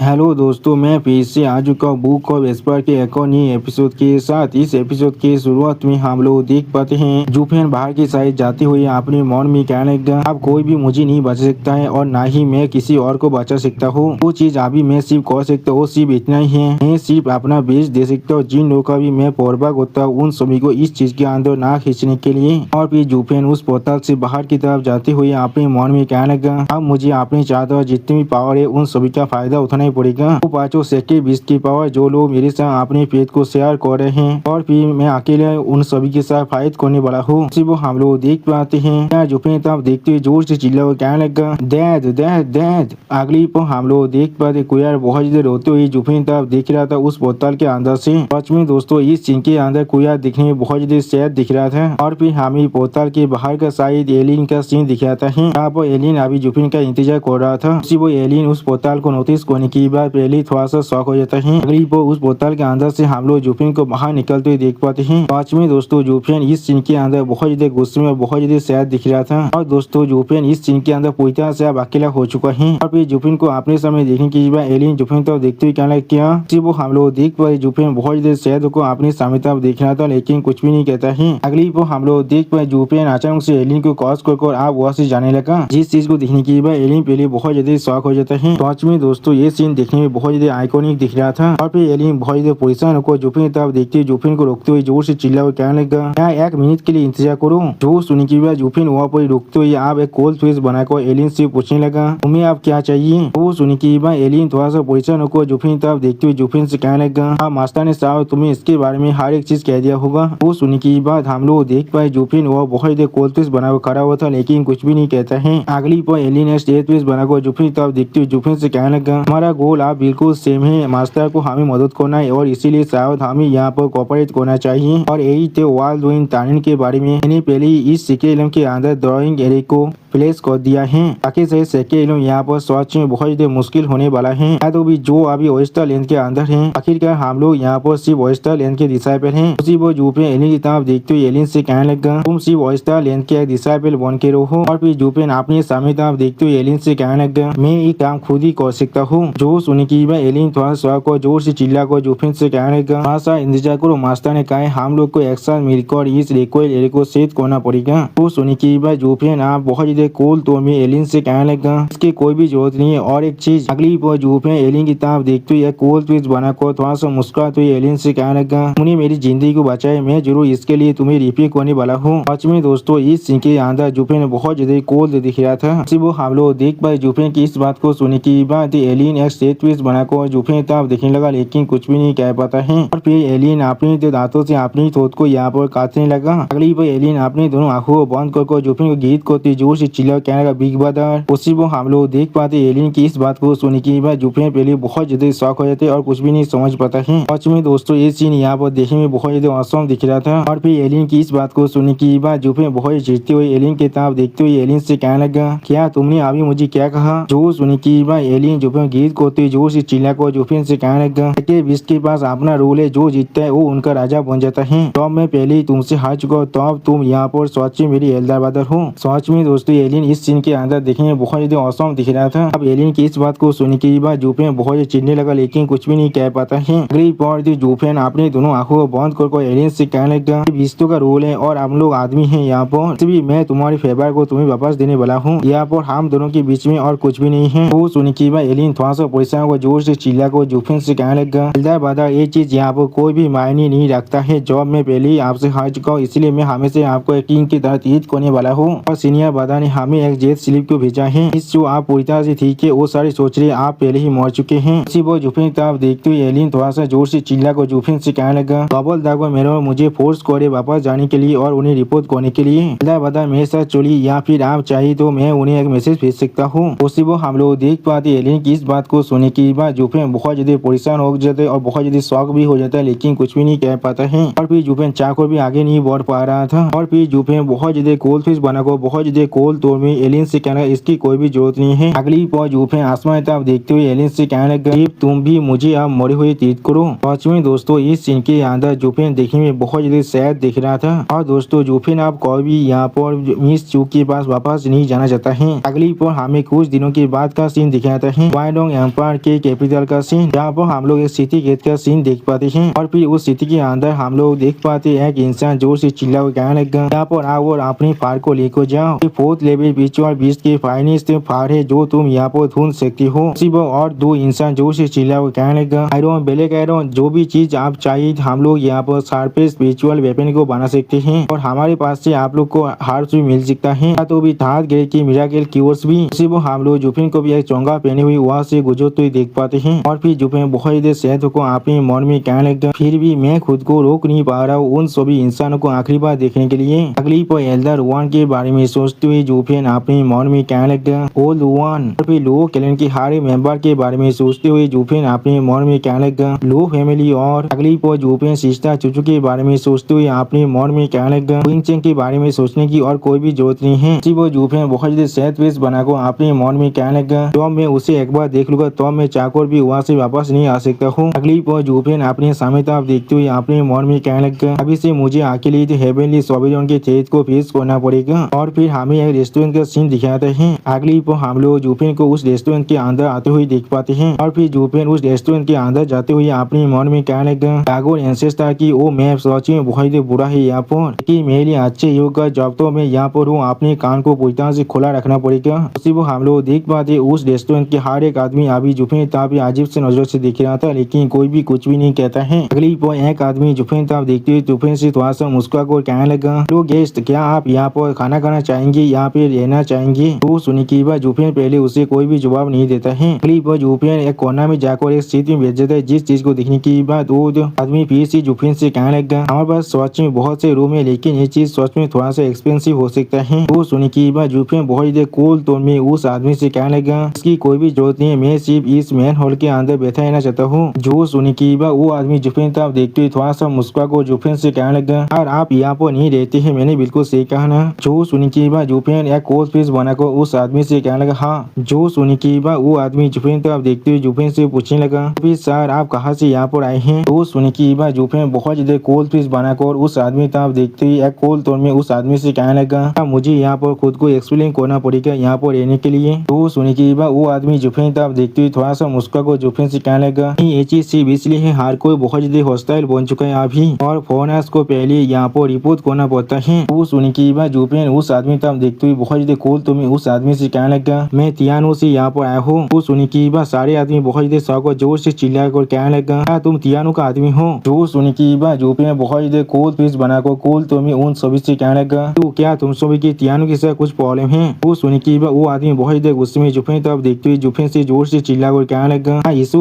Hello दोस्तों, मैं फिर से आ चुका हूँ बुक ऑफ एस्पर के एक और नई एपिसोड के साथ। इस एपिसोड के शुरुआत में हम लोग देख पाते हैं जूफियन बाहर की साइड जाते हुए अपने मन में कहने लगा, अब कोई भी मुझे नहीं बचा सकता है और ना ही मैं किसी और को बचा सकता हूँ। वो चीज अभी मैं सिर्फ कर सकता हूँ, सिर्फ इतना ही है, मैं सिर्फ अपना बेच दे सकता हूँ। जिन लोगों का भी मैं पौरबाग होता हूँ उन सभी को इस चीज के अंदर ना खींचने के लिए। और फिर जूफियन उस पोर्टल से बाहर की तरफ जाते हुए अपने मन में कहने लगा, अब मुझे अपने चाहता जितनी भी पावर है उन सभी का फायदा उठाना पड़ेगा। वो पांचों सेक्टर 20 की पावर जो लोग मेरे साथ अपने फेथ को शेयर कर रहे हैं और फिर मैं अकेले उन सभी के साथ फाइट करने वाला हूँ। वो हम लोग देख पाते हैं जूफियन तब देखते हुए जोर से चिल्ला कहने लगा, डैड डैड डैड। अगली पर हम लोग देख पाते कुयार बहुत ज्यादा रोते हुए जूफियन तब देख रहा था उस पोर्टल के अंदर से। सच में दोस्तों इस सीन के अंदर कुयार दिखने में बहुत ज्यादा सैड दिख रहा था। और फिर हमें पोर्टल के बाहर का साइड एलियन का सीन दिखाता है। यहाँ पर एलियन अभी जूफियन का इंतजार कर रहा था। वो एलियन उस पोर्टल को नोटिस करने की बाद पहले थोड़ा सा शॉक हो जाता है। अगली पर उस पोर्टल के अंदर से हम लोग जूफियन को बाहर निकलते हुए देख पाते हैं। सच में दोस्तों जूफियन इस सीन के अंदर बहुत ज्यादा गुस्से में बहुत ज्यादा सैड दिख रहा था। और दोस्तों जूफियन इस सीन के अंदर पूरी तरह से अब अकेला हो चुका है। और फिर जूफियन को अपने सामने देखने की बाद एलियन जूफियन तो देखते हुए कहना क्या वो हम लोग देख पाए जूफियन बहुत ज्यादा सैड को अपने सामने तब देख रहा था, लेकिन कुछ भी नहीं कहता है। अगली पर हम लोग देख पाए जूफियन अचानक से एलियन को क्रॉस कर आप वहाँ से जाने लगा। जिस चीज को देखने की बाद एलियन पहले बहुत ज्यादा शॉक हो जाता है। सच में दोस्तों ये सीन देखने में बहुत ज्यादा आइकॉनिक दिख रहा था। और फिर एलियन बहुत ज्यादा परेशान होकर जूफियन तब देखते जूफियन को रोकते हुए जोर से चिल्ला हुआ कहने लगा, मैं 1 मिनट के लिए इंतजार करो। जो सुनने की बाद जूफियन वहाँ पर रुकते हुए आप एक कोल्ड फेस बनाकर एलियन से पूछने लगा, तुम्हें आप क्या चाहिए। वो सुनने की बाद एलियन थोड़ा सा परेशान होकर जूफियन तब देखते हुए जूफियन से कहने लगा, आप मास्टर साहब तुम्हें इसके बारे में हर एक चीज कह दिया होगा। वो सुनने की बाद हम लोग देख पाए जूफियन वह बहुत ज्यादा कोल्ड फेस बनाकर खड़ा हुआ था, लेकिन कुछ भी नहीं कहता है। अगली पर एलियन ने स्टेज फेस बनाकर जूफियन तब देखते हुए जूफियन से कहने लगा, हमारा गोल आप बिल्कुल सेम है, मास्टर को हमें मदद करना है और इसीलिए शायद हमें यहाँ पर कोऑपरेट करना चाहिए। और यही थे वर्ल्ड ड्राइंग तानिन के बारे में मैंने पहले ही इस सीक्रेट इलम के अंदर ड्राइंग एरे को प्लेस कर दिया है ताकि से सेक्रेट इलम यहाँ पर सच में बहुत ज्यादा मुश्किल होने वाला है। या तो भी जो अभी ओएस्टर लेन के अंदर है, आखिरकार हम लोग यहाँ पर सिर्फ ओएस्टर लेन के डिसाइपल हैं। उसी वो जूफियन एलियन की तरफ देखते हुए एलियन से कहने लगा, तुम सिर्फ ओएस्टर लेन के डिसाइपल बन के रहो। और फिर जूफियन अपने सामने तरफ देखते हुए एलियन से कहने लगा, मैं ये काम खुद ही कर सकता हूँ। जो सुनी की एलियन थोड़ा सा को जोर से चिल्ला को जूफियन से कहने लगा, हाँ सर इंतजार करो, मास्टर ने कहा हम लोग को एक साथ मिलकर इस रिकॉइल एरे को सेट करना पड़ेगा। तो सुनी की जूफियन आप बहुत ज्यादा कोल तो मैं एलियन से कहने लगा, इसकी कोई भी जरूरत नहीं है। और एक चीज अगली पर जूफियन एलियन की तरफ देखते हुए कोल ट्विस्ट बना को थोड़ा सा मुस्कुराते हुए एलियन से कहने लगा, तुमने मेरी जिंदगी को बचाए, मैं जरूर इसके लिए तुम्हें रिपीट करने वाला हूँ। सच में दोस्तों इस सीन के अंदर जूफियन बहुत ज्यादा कोल दिख रहा था। वो हम लोग देख पाए जूफियन की इस बात को सुनने की बाद एलियन एक स्टेज ट्विस्ट बनाकर जूफियन तरफ देखने लगा, लेकिन कुछ भी नहीं कह पाता है। और फिर एलियन अपने दांतों से अपनी थोत को यहाँ पर काटने लगा। अगली पर एलियन अपने दोनों आंखों को बंद कर जूफियन को गीत करते जोर से चिल्ला कहने लगा, बिग ब्रदर। उसी वो हम लोग देख पाते एलियन की इस बात को सुनने की बाद जूफियन पहले बहुत ज्यादा शॉक हो जाते और कुछ भी नहीं समझ पाता है। सच में दोस्तों ये सीन यहाँ पर देखने में बहुत ज्यादा औसम दिख रहा था। और फिर एलियन की इस बात को सुनने की बाद जूफियन बहुत चिढ़ते हुए एलियन के तरफ देखते हुए एलियन से कहने लगा, क्या तुमने अभी मुझे क्या कहा। जो सुनने की बाद एलियन जूफियन गीत करते जोर से चिल्ला को जूफियन से कहने लगा, विश्व के पास अपना रूल है, जो जीतता है वो उनका राजा बन जाता है। तो मैं पहले ही तुमसे हार चुका, तो अब तुम यहाँ पर सच में मेरी एल्डर ब्रदर हो। सच में दोस्तों एलियन इस सीन के अंदर देखने में बहुत ज्यादा औसम दिख रहा था। अब एलियन की इस बात को सुनने के बाद जूफियन बहुत ज्यादा चिढ़ने लगा, लेकिन कुछ भी नहीं कह पाता है। अगली बार जूफियन अपने दोनों आंखों को बंद कर एलियन से कहने लगा, विश्व का रूल है और हम लोग आदमी है, यहाँ पर भी मैं तुम्हारी फेवर को तुम्हें वापस देने वाला हूँ। यहाँ पर हम दोनों के बीच में और कुछ भी नहीं है। वो सुनने के बाद एलियन थोड़ा सा परेशान को जोर से चिल्ला को जूफियन से कहने लगा, एल्डर ब्रदर ये चीज यहाँ पर कोई भी मायने नहीं रखता है। जॉब में पहले ही आपसे हार चुका हूँ, इसलिए मैं हमेशा आपको एक किंग की तरह ट्रीट करने वाला हूँ। और सीनियर ब्रदर ने हमें एक जेट स्लिप को भेजा है, इस जो आप पूरी तरह से ठीक है, वो सारे सोच रहे आप पहले ही मर चुके हैं। इसी वो जूफियन की तरफ देखते हुए एलियन थोड़ा सा जोर से चिल्ला को जूफियन से कहने लगा, डबल दागो मेरे मुझे फोर्स करे वापस जाने के लिए और उन्हें रिपोर्ट करने के लिए। एल्डर ब्रदर मेरे साथ चलिए, या फिर आप चाहिए तो मैं उन्हें एक मैसेज भेज सकता हूँ। उसी वो हम लोग देख पाते एलियन की इस बात को सुनने की बाद जूफियन बहुत ज्यादा परेशान हो जाते और बहुत ज्यादा शौक भी हो जाता है, लेकिन कुछ भी नहीं कह पाता है। और फिर जूफियन चाको भी आगे नहीं बढ़ पा रहा था। और फिर जूफियन बहुत ज्यादा कोल फिश बना को बहुत ज्यादा कोल तोड़ में एलियन से कहना इसकी कोई भी जरूरत नहीं है। अगली पर जूफियन आसमान तरफ देखते हुए एलियन से कहने लगा, तुम भी मुझे अब मरे हुए ट्रीट करो। सच में दोस्तों इस सीन के अंदर जूफियन देखने में बहुत ज्यादा सैड दिख रहा था। और दोस्तों जूफियन आप कोई भी यहाँ पर मिस चू के पास वापस नहीं जाना चाहता है। अगली पर हमें कुछ दिनों के बाद का सीन दिखाता है वाइडोंग एम्पायर के कैपिटल का सीन, जहाँ पर हम लोग एक सिटी गेट का सीन देख पाते हैं। और फिर उस सिटी के अंदर हम लोग देख पाते हैं एक इंसान जोर से चिल्ला कर कहने लगा, यहाँ पर आओ और अपनी फायर को लेकर जाओ। 4th लेवल विचुअल बीस्ट के फाइनेस्ट फायर है जो तुम यहाँ पर ढूंढ सकती हो। और 2 इंसान जोर से चिल्ला कर कहने लगा, आयरन ब्लैक आयरन जो भी चीज आप चाहिए हम लोग यहाँ पर शार्पेस्ट विचुअल वेपन को बना सकते हैं और हमारे पास से आप लोग को हार्स भी मिल सकता है, तो भी थाथ ग्रे की मिराकल क्यूर्स भी। हम लोग जुफिन को भी एक चोंगा पहने हुई वहाँ से गुजरते हुए देख पाते हैं। और फिर जुफिन बहुत देर सेहत को अपने मन में कहने लगा, फिर भी मैं खुद को रोक नहीं पा रहा हूँ उन सभी इंसानों को आखिरी बार देखने के लिए। अगली पर एल्डर वन के बारे में सोचते हुए जुफिन अपने मन में कहने लगा, ओल्ड वन। और फिर लो क्लैन के हर मेंबर के बारे में सोचते हुए जुफिन अपने मन में कहने लगा, लो फैमिली। और अगली पर जुफिन सिस्टर चुचू के बारे में सोचते हुए अपने मन में कहने लगा, विंगचेंग के बारे में सोचने की और कोई भी जरूरत नहीं है। वो जुफिन बहुत देर सेहत वेस्ट बनाकर अपने मन में कहने लगा, तो मैं उसे एक बार देख लूंगा तो मैं चाहकर भी वहाँ से वापस नहीं आ सकता हूँ। अगली पर जुफिन अपने सामने तरफ देखते हुए अपने मन में कहने लगा, अभी से मुझे अकेले हेवनली सोबिजन के थ्रेट को फेस करना पड़ेगा। और फिर हमें एक रेस्टोरेंट का सीन दिखाते हैं। अगली पर हम लोग जुफिन को उस रेस्टोरेंट के अंदर आते हुए देख पाते हैं। और फिर जुफिन उस रेस्टोरेंट के अंदर जाते हुए अपने मन में कहने लगा, टागोर एंसेस्टर की वो मैं सच में बहुत बुरा है यहाँ पर, लेकिन मेरे लिए अच्छे होगा जब तो मैं यहाँ पर हूँ अपने कान को पूरी तरह से खुला रखना पड़ेगा। उसी वो हम लोग देख पाते उस रेस्टोरेंट के हर एक आदमी अभी जुफिन ताब अजीब से नजरों से देख रहा था, लेकिन कोई भी कुछ भी नहीं कहता है। अगली पर एक आदमी जुफिन ताब देखते हुए जुफिन से थोड़ा सा मुस्कुरा कर कहने लगा, तो गेस्ट क्या आप यहाँ पर खाना खाना चाहेंगे, यहाँ पे रहना चाहेंगे? तो सुनी की बात जुफिन पहले उसे कोई भी जवाब नहीं देता है। अगली पर जुफिन एक कोना में जाकर एक सीट में बैठ जाता है। जिस चीज को देखने की बात वो आदमी फिर से जुफिन से कहने लगा, हमारे पास सच में बहुत से रूम है लेकिन ये चीज सच में थोड़ा सा एक्सपेंसिव हो सकता है। वो सुनी की बात जुफिन बहुत देर कोल तोड़ में उस आदमी से कहने लगा, इसकी कोई भी जरूरत नहीं है, मैं सिर्फ इस मेन हॉल के अंदर बैठा रहना चाहता हूँ। जो सुनी की बात वो आदमी जुफिन तरफ देखते हुए थोड़ा सा मुस्कुरा को जुफिन से कहने लगा, और आप यहाँ पर नहीं रहते हैं, मैंने बिल्कुल सही कहा ना? जो सुनी की बात जुफिन एक कोल्ड पीस बनाकर उस आदमी से कहने लगा, हाँ। जो सुनी की बात वो आदमी जुफिन तरफ देखते हुए जुफिन से पूछने लगा, सर आप कहाँ से यहाँ पर आए हैं? तो सुनी की बात जुफिन बहुत देर कोल्ड पीस बनाकर उस आदमी तरफ देखते हुए एक कोल्ड तोड़ में उस आदमी से कहने लगा, मुझे यहाँ पर खुद को एक्सप्लेन करना पड़ेगा यहाँ पर रहने के लिए। तो सुनी की बात वो आदमी जुफिन तरफ देखते हुए थोड़ा सा मुस्कुरा को जुफिन से कहने लगा, ये चीज सिर्फ इसलिए है हर कोई बहुत ज्यादा हॉस्टाइल बन चुका है अभी, और फॉरेनर्स को पहले यहाँ पर रिपोर्ट करना पड़ता है। तो सुनी की बात जुफिन उस आदमी तरफ देखते हुए बहुत ज्यादा कोल्ड तोड़ में उस आदमी से कहने लगा, मैं तियानो से यहाँ पर आया हूँ। तो सुनी की बात सारे आदमी बहुत ज्यादा शौक और जोर से चिल्ला कर कहने लगा, क्या तुम तियानो का आदमी हो? जो सुनी की बात जुफिन बहुत ज्यादा कोल्ड पीस बनाकर कोल्ड तोड़ में उन सभी से कहने लगा, तो क्या तुम सभी की तियानो के साथ कुछ प्रॉब्लम है? वो सुनी की बात वो आदमी बहुत ज्यादा गुस्से में जुफिन तरफ देखते हुए जुफिन से जोर से चिल्ला कर कहने लगा,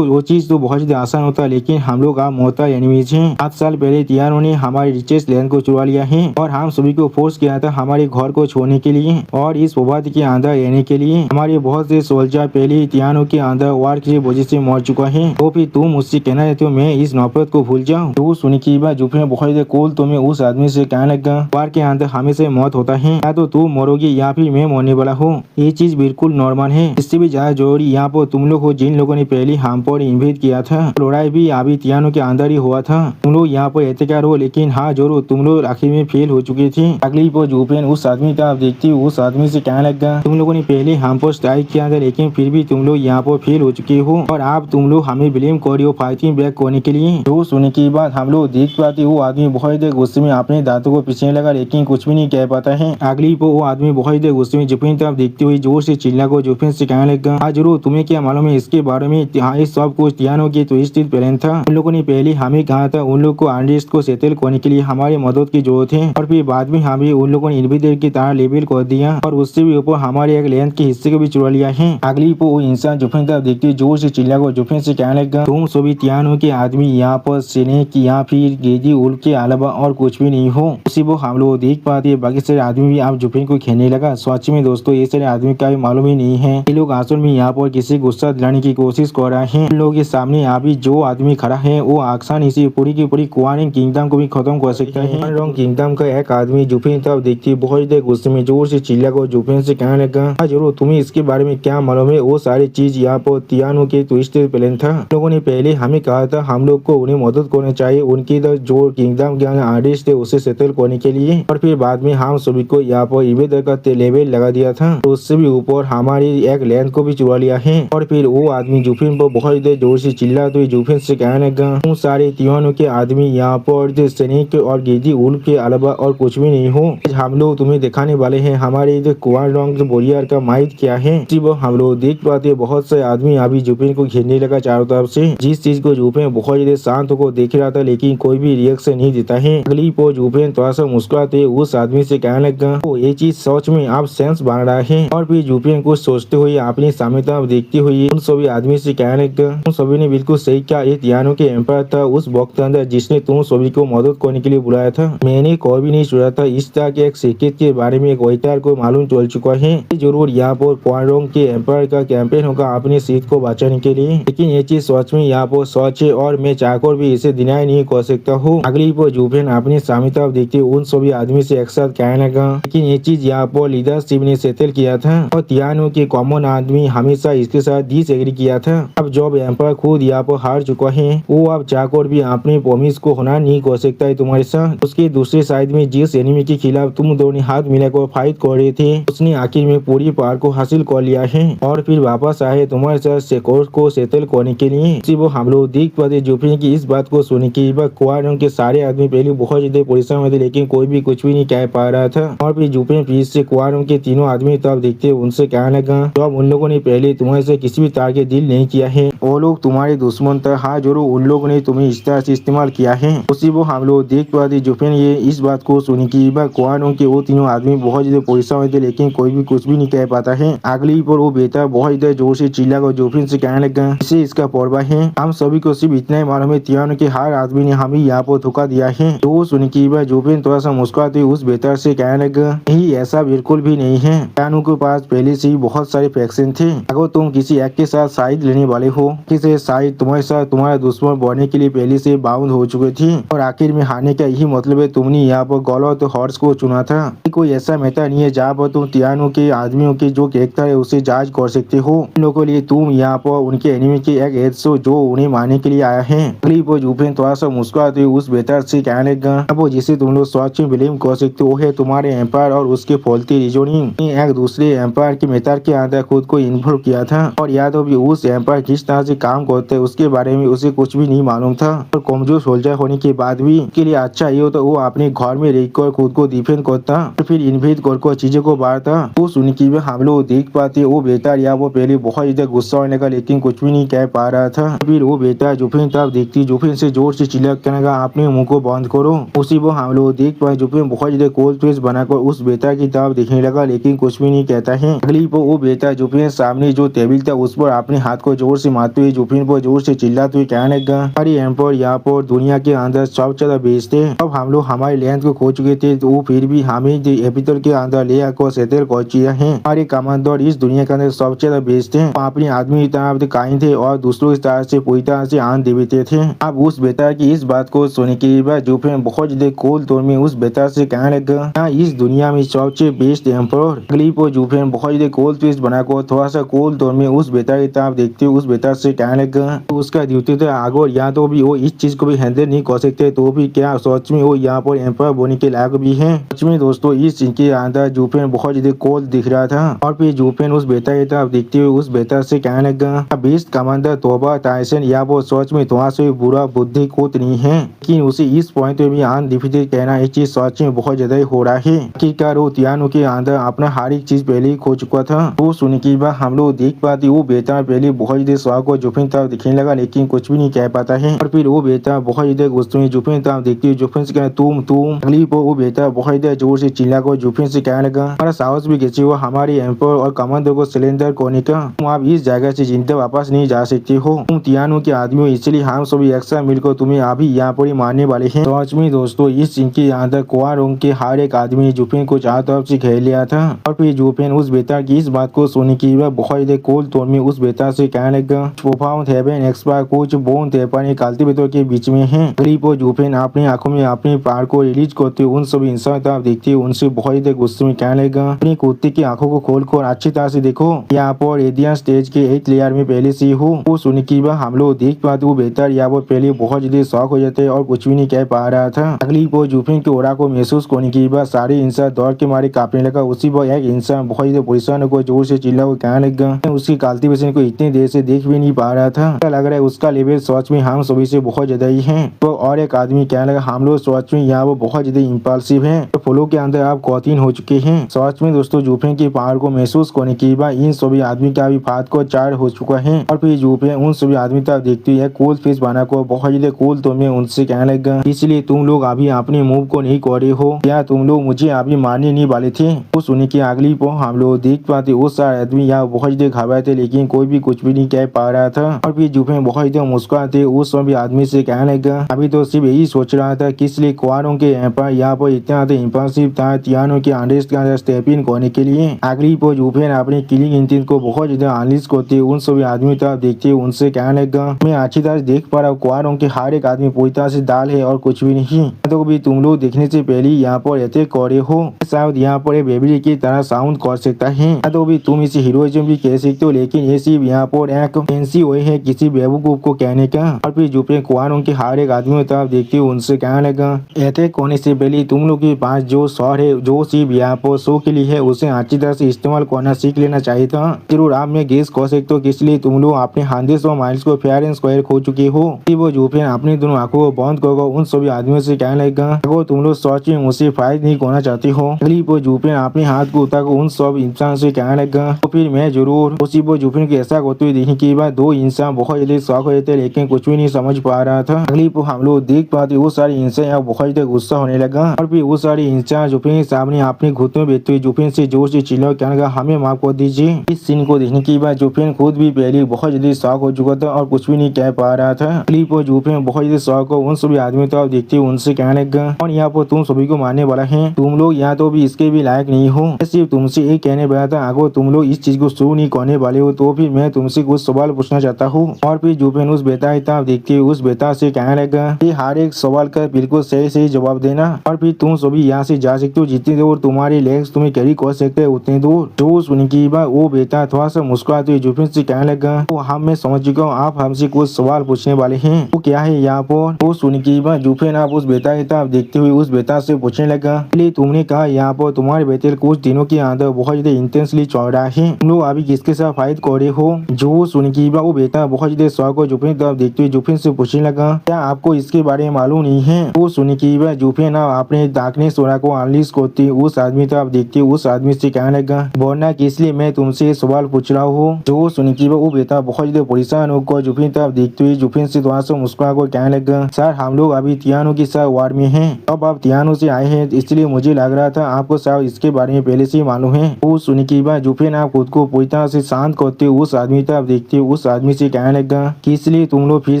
वो चीज तो बहुत ज्यादा आसान होता है, लेकिन हम लोग आप मोहता एनिमीज हैं। 7 साल पहले तियानो ने हमारे रिचेस्ट लैंड को चुरा लिया है और हम सभी को फोर्स किया था हमारे घर को छोड़ने के लिए और इस आबादी के अंदर रहने के लिए। हमारे बहुत से सोल्जर पहले तियानो के अंदर वार की वजह से मर चुका है, तो फिर तुम मुझसे कहना चाहते हो मैं इस नफरत को भूल जाऊं? तो सुनी की बात जुफिन बहुत ज्यादा कोल तो मैं उस आदमी से कहने लगा, वार के अंदर हमेशा मौत होता है, या तो तुम मरोगी या फिर मैं मरने वाला हूँ। ये चीज बिल्कुल नॉर्मल है। इससे भी ज्यादा जरूरी यहाँ पर तुम लोग हो जिन लोगों ने पहले हम पर इन्वेट किया था। लड़ाई भी अभी तियानो के अंदर ही हुआ था। तुम लोग यहाँ पर एहतियात हो, लेकिन हाँ जरूर तुम लोग आखिर में फेल हो चुके थे। अगली पर जुफिन उस आदमी का देखती उस आदमी से कहने लगा, तुम लोगों ने पहले हम पर स्ट्राइक किया था लेकिन फिर भी तुम लोग यहाँ पर फेल हो चुके हो और आप तुम लोग हमें ब्लेम कर रहे हो फाइटिंग बैक करने के लिए। तो सुनने की बात हम लोग देख पाते वो आदमी बहुत देर गुस्से में अपने दांतों को पीछने लगा, लेकिन कुछ भी नहीं कह पाता है। अगली पर वो आदमी बहुत देर गुस्से में जुफिन तरफ देखते हुए जोर से चिल्ला को जुफिन से कहने लगा, हाँ जरूर तुम्हें क्या मालूम है इसके बारे में? इस सब कुछ तियानो के ट्विस्टेड प्लान था। उन लोगों ने पहले हमें कहा था उन लोग को अनरेस्ट को सेटल करने के लिए हमारी मदद की जरूरत है, और फिर बाद में हमें उन लोगों ने इन्वेडर की तरह लेबल कर दिया और उससे भी ऊपर हमारे एक लैंड के हिस्से को भी चुरा लिया है। अगली पर वो इंसान जुफिन तरफ देखते जोर से चिल्ला को जुफिन से कहने लगा, तुम सभी तियानो के आदमी यहाँ पर स्नेक या फिर गेजी उल्फ के अलावा और कुछ भी नहीं हो। उसी वो हम लोग देख पाते बाकी सारे आदमी भी आप जुफिन को खेलने लगा। सच में दोस्तों ये सारे आदमी का भी मालूम ही नहीं है ये लोग असल में यहाँ पर किसी गुस्सा दिलाने की कोशिश कर रहे हैं। लोगों के सामने अभी जो आदमी खड़ा है वो आसान इसी पूरी की पूरी क्वारिन किंगडम को भी खत्म कर सकता है। रॉन्ग किंगडम का एक आदमी जुफिन तरफ देखती बहुत देर गुस्से में जोर से चिल्ला को जुफिन से कहने लगा, हाँ जरूर तुम्हें इसके बारे में क्या मालूम है? वो सारी चीज यहाँ पर तियानो के ट्विस्टेड प्लान था। लोगों ने पहले हमें कहा था हम लोग को उन्हें मदद करना चाहिए उनकी जो किंगडम के आदेश थे उसे सेटल करने के लिए, और फिर बाद में हम सभी को यहाँ पर इवेदर का लेबल लगा दिया था। तो उससे भी ऊपर हमारी एक लैंड को भी चुरा लिया है, और फिर फिर वो आदमी जुफिन पर बहुत जोर से चिल्लाते हुए जुफिन से कहने लगा, तुम सारे तिवानों के आदमी यहाँ पर सैनिक और गिद्दी उल्फ के अलावा और कुछ भी नहीं हो। हम लोग तुम्हें दिखाने वाले हैं हमारे कुआरंग बोरियर का माहित क्या है। वो हम लोग देख पाते बहुत से आदमी अभी जुफिन को घेरने लगा चारों तरफ से, जिस चीज को जुफिन बहुत ज्यादा शांत होकर देख रहा था लेकिन कोई भी रिएक्शन नहीं देता है। अगली पो जुफिन थोड़ा सा मुस्कुराते उस आदमी से कहने लगा, ये चीज सच में आप सेंस बन रहा है। और फिर जुफिन को सोचते हुए अपनी सामने देखते हुए उन सभी आदमी से कहने लगा, तुम सभी ने बिल्कुल सही कहा, ये तियानो के एम्पायर था उस वक्त अंदर जिसने तुम सभी को मदद करने के लिए बुलाया था। मैंने कोई भी नहीं सोचा था इस तरह के एक सीक्रेट के बारे में एक वेटर को मालूम चल चुका है। जरूर यहाँ पर क्वारंग के एम्पायर का कैंपेन होगा अपनी सीट को बचाने के लिए, लेकिन ये चीज सच में यहाँ पर सच है और मैं चाहकर भी इसे डिनाई नहीं कर सकता हूँ। अगली पर जुफिन अपनी सामने तरफ देखते उन सभी आदमी से एक साथ कहने लगा, लेकिन ये चीज यहाँ पर लीडरशिप ने सेटल किया था और तियानो के कॉमन आदमी हमेशा इसके साथ डिसएग्री किया था। अब जब एम्पायर खुद यहाँ पर हार चुका है वो अब चाहकर भी अपने प्रॉमिस को होना नहीं कर सकता है तुम्हारे साथ। उसके दूसरे साइड में जिस एनिमी के खिलाफ तुम दोनों हाथ मिलाकर फाइट कर रहे थे उसने आखिर में पूरी पार को हासिल कर लिया है और फिर वापस आए तुम्हारे साथ सेकोर को सेटल करने के लिए। वो हम लोग देख पाते जुफिन की इस बात को सुनने के बाद क्वारंग के सारे आदमी पहले बहुत ज्यादा परेशान हुए थे लेकिन कोई भी कुछ भी नहीं कह पा रहा था। और फिर जुफिन फिर से क्वारंग के तीनों आदमी तब देखते उनसे कहने लगा, जब उन लोगों ने पहले तुम्हारे से किसी भी तरह के डील नहीं किया है वो लोग तुम्हारे दुश्मन था। हाँ जरूर उन लोगों ने तुम्हें इस तरह से इस्तेमाल किया है। उसी वो हम लोग देख पाते जुफिन ये इस बात को सुनी की क्वारंग के वो तीनों आदमी बहुत ज्यादा परेशान हुए थे लेकिन कोई भी कुछ भी नहीं कह पाता है। अगली पर वो बेटा बहुत ज्यादा जोर से चिल्ला कर जुफिन से कहने लगा, इसे इसका परवाह है, हम सभी को सिर्फ इतना ही मालूम है तियानो के हर आदमी ने हमें यहाँ पर धोखा दिया है। तो सुनी की जुफिन थोड़ा सा मुस्कुराते उस बेटा से कहने लगा, नहीं ऐसा बिल्कुल भी नहीं है। तियानो के पास पहले से ही बहुत सारे फैक्शन थे। अगर तुम किसी एक के साथ साइड लेने वाले हो किसी साइड तुम्हारे साथ तुम्हारा दुश्मन बनने के लिए पहले से बाउंड हो चुके थे और आखिर में हारने का यही मतलब है तुमने यहाँ पर गलत हॉर्स को चुना था। कोई ऐसा मेहता नहीं है जहाँ पर तुम तियानो के आदमियों के जो कैरेक्टर है उसे जांच कर सकते हो। इन लोगों के लिए तुम यहाँ पर उनके एनिमी के एक एज जो उन्हें मारने के लिए आया है। अगली पर जुफिन थोड़ा सा मुस्कुराते हुए उस बेहतर से कहने लगा, अब जिसे तुम लोग सच में ब्लेम कर सकते हो है तुम्हारे एम्पायर और उसके फॉल्टी रीजनिंग। एक दूसरे एम्पायर के मेहतर के अंदर खुद को इन्वॉल्व किया था और याद हो भी उस एम्पायर किस तरह से काम करते है उसके बारे में उसे कुछ भी नहीं मालूम था। और कमजोर सोल्जर होने के बाद भी उसके लिए अच्छा ये होता वो अपने घर में रहकर खुद को डिफेंड करता और फिर इन्वेट कर चीजों को बांटता। वो सुन की हम लोग देख पाते वो बेहतर या वो पहले बहुत ज्यादा गुस्सा होने का लेकिन कुछ भी नहीं कह पा रहा था। फिर वो बेटा जुफिन तब देखती जुफिन से जोर से चिल्ला कहने लगा, अपने मुंह को बंद करो। उसी वो हम लोग देख पाए जुफिन बहुत ज्यादा कोल्ड फेस बनाकर उस बेटा की तरफ देखने लगा लेकिन कुछ भी नहीं कहता है। अगली पर वो बेटा जुफिन सामने जो टेबल था उस पर अपने हाथ को जोर से मारते हुए जुफिन पर जोर से चिल्लाते हुए कहने लगा, अरे एम्पायर यहाँ पर दुनिया के अंदर सबसे ज्यादा बेस्ट है। अब हम लोग हमारे लैंड को खो चुके थे तो फिर भी हमें एपिटल के अंदर ले आकर सेटल कर दिया है। हमारे कमांडर इस दुनिया के अंदर सबसे ज्यादा बेस्ट है। अपने आदमी की तरह कायम थे और दूसरों की तरह से पूरी तरह से आन देते थे। अब उस बेटा की इस बात को सुनने के बाद जुफिन बहुत ज्यादा कोल तौर में उस बेटा से कहने लगा, इस दुनिया में सबसे बेस्ट एम्पायर। अगली पर जुफिन बहुत ज्यादा कोल फेस बनाकर थोड़ा सा कोल तौर में उस बेटा की तरफ देखते हुए उस बेटा से कहने लगा, तो उसका ड्यूटी था अगर या तो भी वो इस चीज को भी हैंडल नहीं कर सकते तो भी क्या सच में वो यहाँ पर एम्पायर बनने के लायक भी है। सच में दोस्तों इस चीज के अंदर जुफिन बहुत ज्यादा कोल दिख रहा था। और फिर जुफिन उस बेटा की तरफ देखते हुए उस बेटा से कहने लगा, बेस्ट कमांडर तोबा टाइसन या वो सच में थोड़ा सा बुरा बुद्धि कोत नहीं है लेकिन उसे इस पॉइंट में भी अनडिफिटेड कहना ये चीज सच में बहुत ज्यादा हो रहा है। आखिरकार वो तियानो के अंदर अपना हर एक चीज पहले ही खो चुका था। वो सुनने के बाद हम लोग देख पाते वो बेटा पहले बहुत ज्यादा स्वाग को जुफिन तरफ दिखने लगा लेकिन कुछ भी नहीं कह पाता है। और फिर वो बेटा बहुत ज्यादा गुस्से में जुफिन तरफ देखती है जुफिन से कहना तुम। अगली पर वो बेटा बहुत ज्यादा जोर से चिल्ला कर जुफिन से कहने लगा, हमारा साहस भी कैसे हुआ हमारे एम्पायर और कमांडर को सिलेंडर करने का। तुम आप इस जगह से जिंदा वापस नहीं जा सकते हो। तुम तियानो के आदमी हो इसलिए हम सभी एक साथ मिलकर तुम्हें अभी यहाँ पर ही मारने वाले हैं। तो आज में दोस्तों इस सीन के अंदर क्वारंग के हर एक आदमी ने जुफिन को चारों तरफ से घेर लिया था। और फिर जुफिन उस बेटा की इस बात को सुनने की बहुत ज्यादा कोल तौर में उस बेटा से कहने लगा, प्रोफाउंड हेवन एक्सपायर कुछ बोन तेपानी कल्टीवेटर के बीच में है। गरीब और जुफिन अपनी आंखों में अपने पार को रिलीज करते उन सभी इंसान तरफ देखते उनसे बहुत ज्यादा गुस्से में कहने लगा, अपनी कुत्ते की आंखों को खोलकर अच्छी तरह से देखो, यहाँ पर एडियन स्टेज के 8 लेयर में पहले से हो। वो सुनने की हम लोग देख पाते वो बेहतर या वो पहले बहुत ज्यादा शौक हो जाते और कुछ भी नहीं कह पा रहा था। अगली पर जुफिन के ओरा को महसूस करने के बाद सारे इंसान दौड़ के मारे कांपने लगा। उसी पर एक इंसान बहुत ज्यादा परेशान होकर जोर से चिल्ला कहने लगा, उसकी गलती कृतिक रोशन को इतनी देर से देख भी नहीं पा रहा था। लग रहा है उसका लेवल सच में हम सभी से बहुत ज्यादा ही है। तो और एक आदमी कहने लगा हम लोग सच में यहाँ वो बहुत ज्यादा इम्पल्सिव है। तो फ्लो के अंदर आप कौतीन हो चुके हैं। सच में दोस्तों जूफेन की पावर को महसूस करने के बाद इन सभी आदमी का भी फात को चार हो चुका है। और फिर जूफेन उन सभी आदमी तक देखते हुए कूल फेस बना को बहुत ज्यादा कूल तो मैं उनसे कहने लगा इसलिए तुम लोग अभी अपने मूव को नहीं कर रहे हो क्या? तुम लोग मुझे अभी मारने नहीं वाले थे? वो सुनने की अगली पो हम लोग देख पाते वो सारे आदमी यहाँ बहुत ज्यादा घबराए थे लेकिन कोई भी कुछ भी नहीं कह पा रहा था। और फिर जूफेन बहुत ज्यादा मुस्कुराते उस सभी आदमी से कहने लगा अभी तो सिर्फ यही सोच रहा था किस लिए क्वारों के यहाँ पर इतना ज्यादा इम्पल्सिव था तियानो के अंडर के अंदर स्टेप इन करने के लिए। अगली पो जूफेन अपने किलिंग इंटेंट को बहुत ज्यादा एनालिसिस करते उन सभी आदमी तरफ देखते उनसे कहने लगा मैं अच्छी तरह देख पा रहा हूँ क्वारों के हर एक आदमी पूरी तरह से दाल है और कुछ भी नहीं। तो भी तुम लोग देखने से पहले यहाँ पर रहते करे हो शायद यहाँ पर बेबी की तरह साउंड कर सकता है। तो भी तुम इसे हीरोइज्म भी कह सकते हो लेकिन ये सिर्फ यहाँ पर एक फैंसी वे है किसी बेवकूफ को कहने का। और फिर जूफेन क्वारों के हर एक आदमी तरफ देखते उनसे कहने लगा ऐसे होने से पहले तुम लोग के पास जो शॉट है जो सिर्फ यहाँ पर शो के लिए है उसे अच्छी तरह से इस्तेमाल करना सीख लेना चाहिए था। जरूर आप में गेस कर सकते हो किस लिए तुम लोग अपने 100 माइल्स को फेयर एंड स्क्वायर खो चुके हो। वो जूफेन अपनी दोनों आंखों को बंद कर उन सभी आदमियों से कहने लगा अगर तुम लोग सच में मुझसे फाइट नहीं करना चाहते हो अगली वो जूफेन अपने हाथ को उठा उन सब इंसान से कहने लगा तो फिर मैं जरूर उसी वो जूफेन की ऐसा करते हुए देखने के बाद दो इंसान बहुत जल्दी शौक हो थे लेकिन कुछ भी नहीं समझ पा रहा था। अगली वो हम लोग देख पाते वो सारे इंसान यहाँ बहुत ज्यादा गुस्सा होने लगा। और फिर वो सारे इंसान जूफेन के सामने अपने घुटनों में बैठते हुए जूफेन से जोर से चिल्ला कहने लगा हमें माफ कर दीजिए। इस सीन को देखने के बाद जूफेन खुद भी पहले बहुत जल्दी शौक हो चुका था और कुछ भी नहीं कह पा रहा था। अगली वो जूफेन बहुत जल्दी शौक हो उन सभी आदमियों को देखते हुए उनसे कहने लगा और यहाँ पर तुम सभी को मारने वाला है तुम लोग यहाँ तो भी इसके भी लायक नहीं हो। सिर्फ तुमसे एक कहने वाला था अगर तुम लोग इस चीज को शुरू नहीं करने वाले हो तो फिर मैं तुमसे कुछ सवाल पूछना चाहता हूँ। और फिर जूफेन उस बेटा देखते हुए उस बेटा से कहने लगा कि हर एक सवाल का बिल्कुल सही सही जवाब देना और फिर तुम सभी यहाँ से जा सकते हो जितनी दूर तुम्हारी लेग्स तुम्हें कैरी कर सकते हैं उतनी दूर। जो सुनने की बात वो बेटा थोड़ा सा मुस्कुराते हुए जूफेन से कहने लगा तो हम मैं समझ चुका हूँ आप हमसे कुछ सवाल पूछने वाले हैं वो क्या है यहाँ पर। वो सुनने की बात जूफेन आप उस बेटा की तरफ देखते हुए उस बेटा से पूछने लगा तुमने कहा यहाँ पर तुम्हारे बेटे कुछ दिनों के अंदर बहुत ज्यादा इंटेंसली चल रहा है तुम लोग अभी किसके साथ फाइट कर रहे हो। जो सुनने की बात वो बेटा बहुत ज्यादा शौक हो जूफेन की तरफ देखते हुए जूफेन से पूछने लगा क्या आपको इसके बारे में मालूम नहीं है। वो सुनने की बात जूफेन अपने दाकने सोना को एनालिसिस करती उस आदमी तरफ देखते उस आदमी से कहने लगा बोलना किस लिए मैं तुमसे सवाल पूछ रहा हूँ। जो सुनने की बात वो बेटा बहुत ज्यादा परेशान होकर जूफेन तरफ देखते हुए जूफेन से थोड़ा सा मुस्कुरा कर कहने लगा सर हम लोग अभी तियानो के साथ वार में हैं अब आप तियानो से आए हैं इसलिए मुझे लग रहा था आपको शायद इसके बारे में पहले से मालूम है। वो सुनने की बात जूफेन आप खुद को पूरी तरह से शांत करते उस आदमी तरफ देखते उस आदमी से कहने लगा कि इसलिए तुम लोग फिर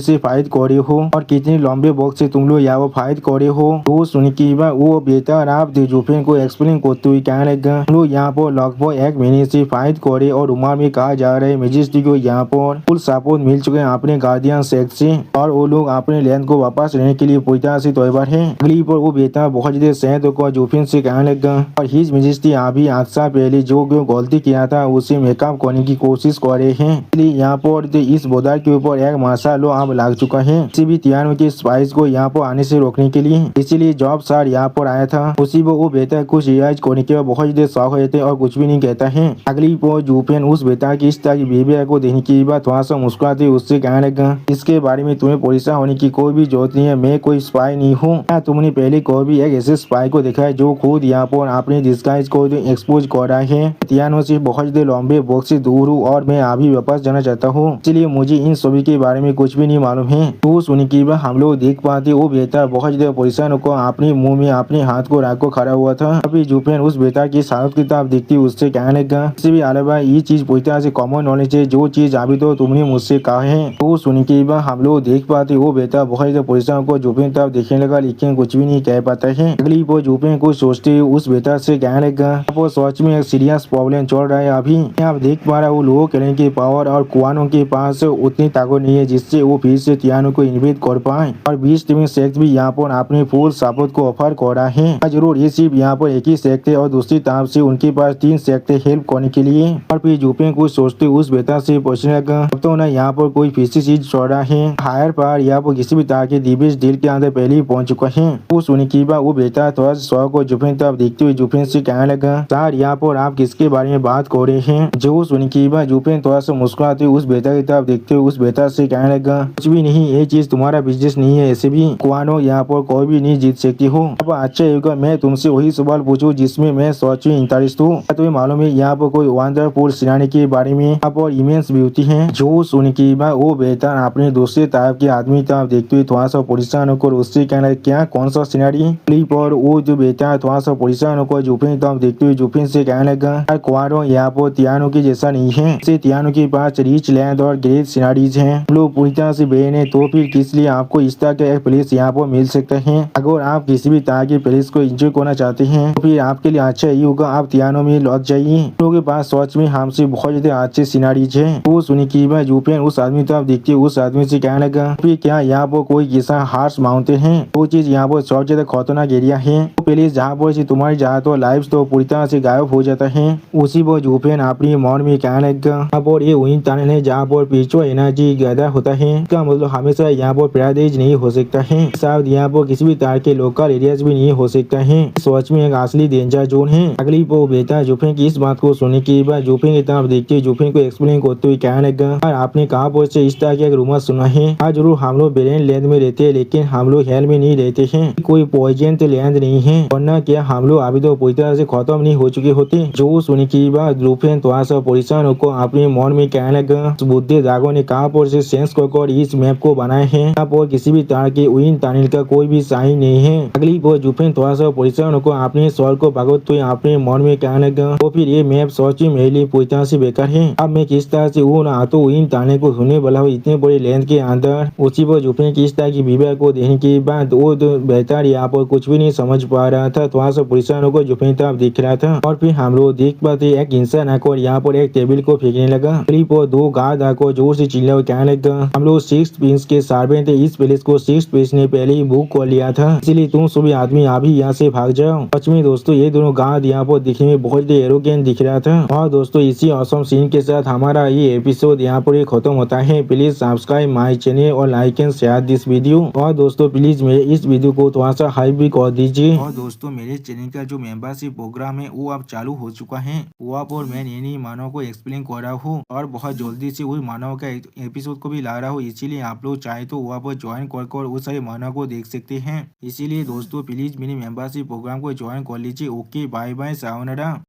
से फाइट कर रहे हो और कितने लंबे वक्त से तुम लोग यहाँ फाइट कर रहे हो। वो सुनने की बात वो बेहतर आप जूफेन को एक्सप्लेन करते हुए कहने लगा हम लोग यहाँ पर लगभग 1 महीने से फाइट कर रहे और उमर में कहा जा रहा है मेजेस्टी को यहाँ पर फुल सपोर्ट मिल चुके हैं अपने गार्डियन सेक्ट से और वो लोग अपने लैंड को वापस लेने के लिए पूरी तरह से तैयार है। अगली पर वो बेहतर बहुत ज्यादा सहद होकर जूफेन से कहने लगा और हिज मेजेस्टी अभी 8 साल पहले जो गलती किया था उसे मेकअप करने की कोशिश कर रहे हैं इसलिए यहाँ पर इस बॉर्डर के ऊपर एक मार्शल लॉ अब लग चुका है किसी भी तियानो के स्पाइस को यहाँ पर आने से रोकने के लिए। इसीलिए जॉब सर यहाँ पर आया था उसी वो बेटा कुछ रियाज करने के बाद बहुत ज्यादा शौक होते और कुछ भी नहीं कहता है। अगली पर जूफेन उस बेटा की इस तरह की बिहेवियर को देखने की बात थोड़ा सा मुस्कुराते उससे कहने लगा इसके बारे में तुम्हें परेशान होने की कोई भी जरूरत नहीं है मैं कोई स्पाई नहीं हूँ। तुमने पहले कोई भी एक ऐसे स्पाई को देखा है जो खुद यहाँ पर अपने डिस्गाइज को एक्सपोज कर रहा है। तियानो से बहुत ज्यादा लंबे वक्त से दूर हूँ और मैं अभी वापस जाना चाहता हूँ इसलिए मुझे इन सभी के बारे में कुछ भी नहीं मालूम है। तो सुनने की बात हम लोग देख पाते वो बेटा बहुत ज्यादा परेशान होकर अपने मुंह में अपने हाथ को रख कर खड़ा हुआ था। अभी जूफेन उस बेटा की सारत किताब देखती उससे कहने लगा इससे भी अलावा ये चीज पूरी तरह से कॉमन नॉलेज है जो चीज अभी तो तुमने मुझसे कहा है। तो सुनने की बात हम लोग देख पाते वो बेटा बहुत ज्यादा परेशान होकर जूफेन तरफ देखने लगा लेकिन कुछ भी नहीं कह पाता है। अगली वो जूफेन को सोचते उस बेटा से कहने लगा वो सच में एक सीरियस प्रॉब्लम चल रहा है अभी आप देख पा रहा वो लोगों के की पावर और कुआनों के पास उतनी ताकत नहीं है जिससे वो फिर से तियानो को इन्वेट कर पाए और 20 टीम सेक्ट भी यहाँ पर अपने फुल सपोर्ट को ऑफर कर रहा है। जरूर ये सिर्फ यहाँ पर एक ही सेक्ट है और दूसरी तरफ से उनके पास 3 सेक्ट है हेल्प करने के लिए। और फिर जूफेन को सोचते उस बेटा से पूछने लगा अब तो ना यहाँ पर कोई फिर चीज चल रहा है हायर पर यहाँ पर किसी भी तरह के दिवेश डील के अंदर पहले ही पहुंच चुका है। वो सुनने की बात वो बेटा थोड़ा सा को जूफेन तरफ देखते हुए जूफेन से कहने लगा सर यहाँ पर आप किसके बारे में बात कर रहे हैं। जो सुनने की बात जूफेन थोड़ा सा मुस्कुराते हुए उस बेटा की तरफ देखते हुए उस बेटा से कहने लगा, कुछ भी नहीं, ये चीज तुम्हारा बिजनेस नहीं है, ऐसे भी कुआनो यहाँ पर कोई भी नहीं जीत सकती हो। अब अच्छा होगा मैं तुमसे वही सवाल पूछूं जिसमें मैं सोचू इंटरेस्ट हूँ। तुम्हें मालूम है यहाँ पर कोई वंडरफुल सिनारी के बारे में यहाँ पर इमेंस ब्यूटी है। जो सुन के बाद वो बेटा अपने दूसरे तरफ के आदमी तरफ देखते हुए थोड़ा सा परेशान होकर उससे कहना, क्या कौन सा सिनारी? पर वो जो बेटा थोड़ा सा परेशान होकर जूफिन तरफ देखते हुए जूफिन से कहने लगा, कुआनो यहाँ पर तियानो के जैसा नहीं है, तियानो के पास रिच लैंड और ग्रेट सिनारीज है, हम लोग पूरी तरह से बेन है, तो फिर किस लिए आपको इस तरह का एक प्लेस यहाँ पर मिल सकता है। अगर आप किसी भी तरह के प्लेस को एंजॉय करना चाहते हैं तो फिर आपके लिए अच्छा यही होगा आप तियानो में लौट जाइए। लोगों के पास सच में हमसे बहुत ज्यादा अच्छे सिनारीज है। वो सुनी की बात जूफिन उस आदमी तरफ देखते उस आदमी से कहने लगा, फिर क्या यहाँ पर कोई किसा हार्स माउंटेन है? वो चीज यहाँ पर सबसे ज्यादा खतरनाक एरिया है, वो प्लेस जहाँ पर से तुम्हारी जहाँ तो लाइफ तो पूरी तरह से गायब हो जाता है। उसी पर जूफिन अपनी मन में कहने लगा, यहाँ पर ये वही टनल है जहाँ पर पीछे एनर्जी गैदर होता है, इसका मतलब हमेशा यहाँ पर पैराडाइज नहीं हो सकता है, शायद यहाँ पर किसी भी तरह के लोकल एरियाज भी नहीं हो सकता है, सच में एक असली डेंजर जोन है। अगली वो बेटा जूफिन की इस बात को सुनने के बाद जूफिन की तरफ देखते जूफिन को एक्सप्लेन करते हुए कहने लगा, आपने कहाँ पर से इस तरह के रूमर सुना है? हाँ जरूर, हम लोग बेरेन लैंड में रहते हैं लेकिन हम लोग हेल में नहीं रहते हैं, कोई पॉइजन तो लैंड नहीं है, वरना क्या हम लोग अभी तो पूरी तरह से खत्म नहीं हो चुके होते। जो सुनने के बाद जूफिन थोड़ा सा परेशान होकर अपने मन में कहने लगा, बुद्धि दागो ने कहाँ पर से सेंस कर इस मैप को बनाए हैं, यहाँ पर किसी भी तरह के विंड टनल का कोई भी साइन नहीं है। अगली बार जूफिन थोड़ा सा परेशान होकर अपने स्वर को भगवत हुए अपने मन में कहने लगा, तो फिर ये मैप सच ही मेरे लिए पूरी तरह से बेकार है, अब मैं किस तरह से वो ना तो विंड टनल को ढूंढने वाला हूँ इतने बड़े लेंथ के अंदर। उसी पर जूफिन की इस तरह की विवाह को देखने के बाद वो बेहतर यहाँ पर कुछ भी नहीं समझ पा रहा था, थोड़ा सा परेशान होकर जूफिन तरफ दिख रहा था। और फिर हम लोग देख पाते एक इंसान आकर यहाँ पर एक टेबल को फेंकने लगा। पर दो गार्ड आकर जोर से चिल्ला कहने लगा, हम लोग 6 प्रिंस के सर्वेंट इस प्लेस को 6 प्रिंस ने पहले ही बुक कर लिया था, इसलिए तुम सभी आदमी अभी यहाँ से भाग जाओ। सच में दोस्तों ये दोनों गार्ड यहाँ पर दिखने में बहुत एरोगेंट दिख रहा था। और दोस्तों इसी ऑसम सीन के साथ हमारा ये एपिसोड यहाँ पर खत्म होता है। प्लीज सब्सक्राइब माई चैनल और like and share this video. और दोस्तों प्लीज मेरे इस वीडियो को थोड़ा सा हाइप भी कर दीजिए। और दोस्तों मेरे चैनल का जो मेंबरशिप प्रोग्राम है वो अब चालू हो चुका है, वो आप और मैं नई मानव को एक्सप्लेन कर रहा हूँ और बहुत जल्दी से वही मानव का एपिसोड को भी ला रहा हूँ, इसीलिए आप लोग चाहे तो वहाँ पर ज्वाइन कर उस सारे मानव को देख सकते हैं। इसीलिए दोस्तों प्लीज मेरे मेंबरशिप प्रोग्राम को ज्वाइन कर लीजिए। Okay bye bye, sayonara.